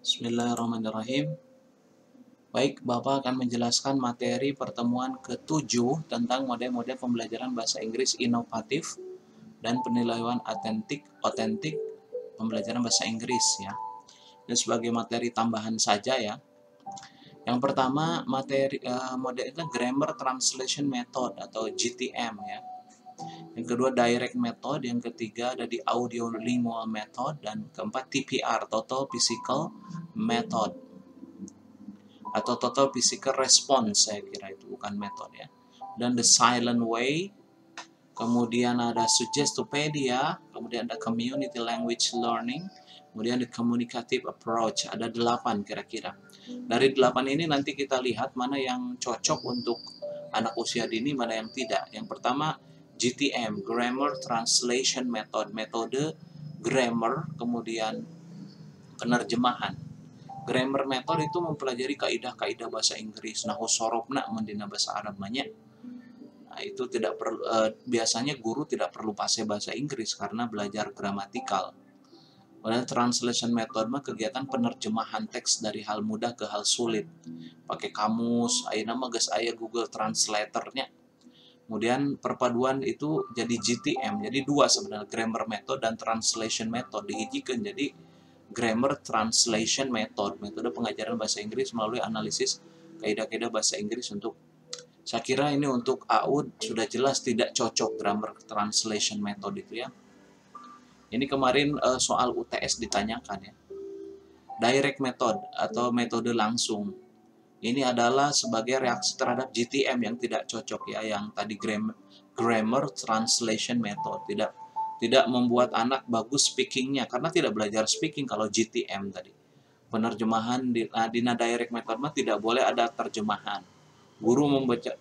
Bismillahirrahmanirrahim. Baik, Bapak akan menjelaskan materi pertemuan ke-7 tentang model-model pembelajaran bahasa Inggris inovatif dan penilaian otentik pembelajaran bahasa Inggris ya. Dan sebagai materi tambahan saja ya. Yang pertama model itu Grammar Translation Method atau GTM ya. Yang kedua Direct Method, yang ketiga ada di Audio Lingual Method, dan keempat TPR Total Physical Method atau Total Physical Response, saya kira itu bukan metode ya. Dan The Silent Way, kemudian ada Suggestopedia, kemudian ada Community Language Learning, kemudian The Communicative Approach. Ada 8 kira-kira. Dari 8 ini nanti kita lihat mana yang cocok untuk anak usia dini, mana yang tidak. Yang pertama GTM, Grammar Translation Method, metode grammar, kemudian penerjemahan. Grammar method itu mempelajari kaidah-kaidah bahasa Inggris, nahu sorobna mendina bahasa Arab banyak. Nah, itu tidak perlu, biasanya guru tidak perlu fasih bahasa Inggris karena belajar gramatikal. Kemudian translation method mah kegiatan penerjemahan teks dari hal mudah ke hal sulit. Pakai kamus, ayeuna mah geus aya Google Translator-nya. Kemudian perpaduan itu jadi GTM, jadi dua sebenarnya, grammar method dan translation method dihijikeun jadi Grammar Translation Method, metode pengajaran bahasa Inggris melalui analisis kaidah-kaidah bahasa Inggris. Untuk saya kira ini untuk AUD sudah jelas tidak cocok Grammar Translation Method itu ya. Ini kemarin soal UTS ditanyakan ya. Direct Method atau metode langsung. Ini adalah sebagai reaksi terhadap GTM yang tidak cocok ya, yang tadi Grammar Translation Method tidak membuat anak bagus speakingnya karena tidak belajar speaking. Kalau GTM tadi penerjemahan di direct method mah tidak boleh ada terjemahan. Guru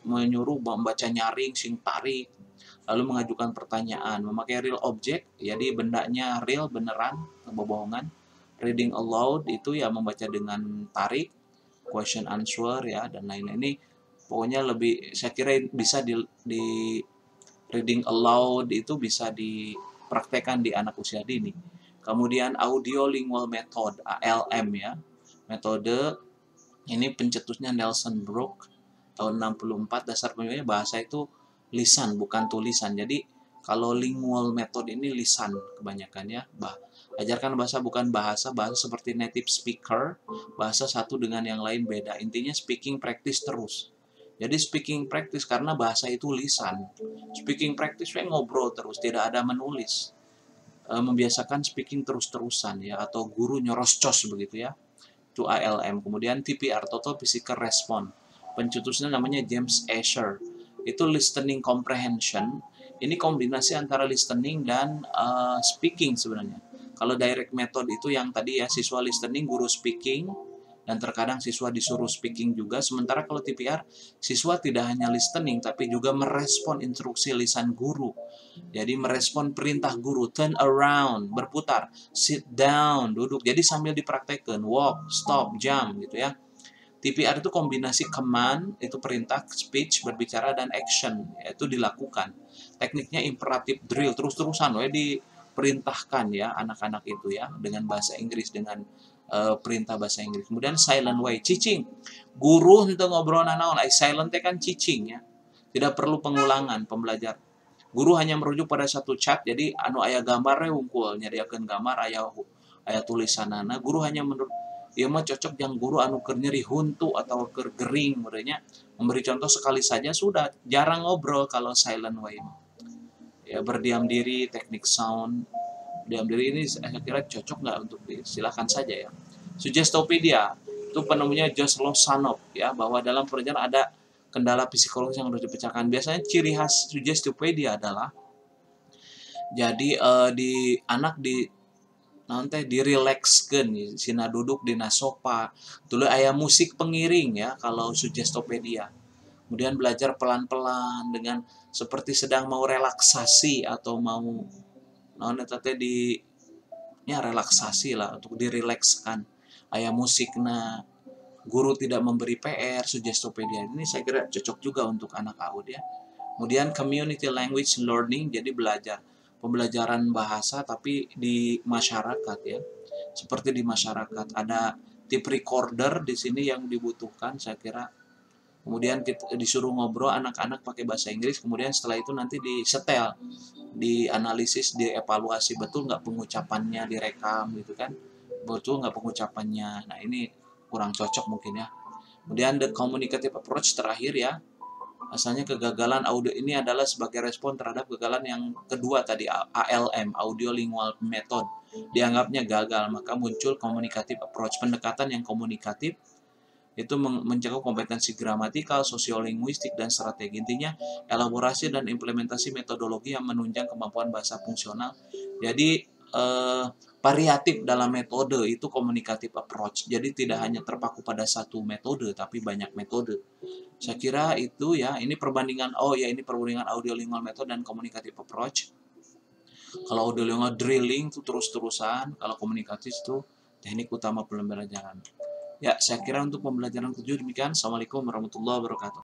menyuruh membaca nyaring sing tarik, lalu mengajukan pertanyaan memakai real object, jadi bendanya real beneran, kebohongan. Reading aloud itu ya membaca dengan tarik, question answer ya, dan lain-lain. Ini pokoknya lebih, saya kira bisa di reading aloud itu bisa dipraktekkan di anak usia dini. Kemudian audio lingual method, ALM ya. Metode ini pencetusnya Nelson Brooke tahun 64. Dasar pemilihannya bahasa itu lisan bukan tulisan. Jadi kalau lingual method ini lisan kebanyakan ya. Ajarkan bahasa bukan bahasa seperti native speaker, bahasa satu dengan yang lain beda. Intinya speaking practice terus. Jadi speaking practice karena bahasa itu lisan. Speaking practice ngobrol terus, tidak ada menulis. Membiasakan speaking terus-terusan ya, atau guru nyoroscos begitu ya. Itu ALM. Kemudian TPR Total Physical Response. Pencetusnya namanya James Asher. Itu listening comprehension. Ini kombinasi antara listening dan speaking sebenarnya. Kalau direct method itu yang tadi ya, siswa listening, guru speaking, dan terkadang siswa disuruh speaking juga. Sementara kalau TPR, siswa tidak hanya listening tapi juga merespon instruksi lisan guru. Jadi merespon perintah guru, turn around, berputar, sit down, duduk. Jadi sambil dipraktekkan, walk, stop, jump gitu ya. TPR itu kombinasi command, itu perintah, speech, berbicara, dan action, yaitu dilakukan. Tekniknya imperatif drill, terus-terusan diperintahkan ya anak-anak itu ya, dengan bahasa Inggris, dengan perintah bahasa Inggris. Kemudian silent way, cicing. Guru untuk ngobrol naon, silent kan cicing ya. Tidak perlu pengulangan pembelajar. Guru hanya merujuk pada satu chat, jadi anu aya gambarnya wungkul, nyadiakeun gambar aya tulisanana. Guru hanya menurut ieu mah cocok yang guru anu keur nyeri huntu atau keur gering merenya. Memberi contoh sekali saja sudah, jarang ngobrol kalau silent way. Ya berdiam diri, teknik sound. Diam diri ini saya kira cocok nggak untuk silakan saja ya. Suggestopedia itu penemunya Josh Lozanov ya, bahwa dalam perjalanan ada kendala psikologis yang harus dipecahkan. Biasanya ciri khas Suggestopedia adalah jadi di anak di nanti direlakskan, sina duduk di sofa, dulu aya musik pengiring ya kalau Suggestopedia. Kemudian belajar pelan-pelan dengan seperti sedang mau relaksasi atau mau di ya relaksasi lah, untuk direlakskan. Aya musikna, guru tidak memberi PR, Suggestopedia ini saya kira cocok juga untuk anak AUD ya. Kemudian community language learning, jadi pembelajaran bahasa tapi di masyarakat ya. seperti di masyarakat. Ada tip recorder di sini yang dibutuhkan, saya kira. Kemudian kita disuruh ngobrol anak-anak pakai bahasa Inggris, kemudian setelah itu nanti disetel, dianalisis, dievaluasi betul nggak pengucapannya, direkam gitu kan, betul nggak pengucapannya. Nah ini kurang cocok mungkin ya. Kemudian the communicative approach terakhir ya, asalnya kegagalan audio ini adalah sebagai respon terhadap kegagalan yang kedua tadi, ALM, audio lingual method, dianggapnya gagal, maka muncul communicative approach, pendekatan yang komunikatif itu mencakup kompetensi gramatikal, sosiolinguistik, dan strategi. Intinya elaborasi dan implementasi metodologi yang menunjang kemampuan bahasa fungsional. Jadi variatif dalam metode itu communicative approach. Jadi tidak hanya terpaku pada satu metode, tapi banyak metode. Saya kira itu ya, ini perbandingan audiolingual method dan communicative approach. Kalau audiolingual drilling itu terus-terusan, kalau komunikatif itu teknik utama pembelajaran. Ya, saya kira untuk pembelajaran 7 demikian. Assalamualaikum warahmatullahi wabarakatuh.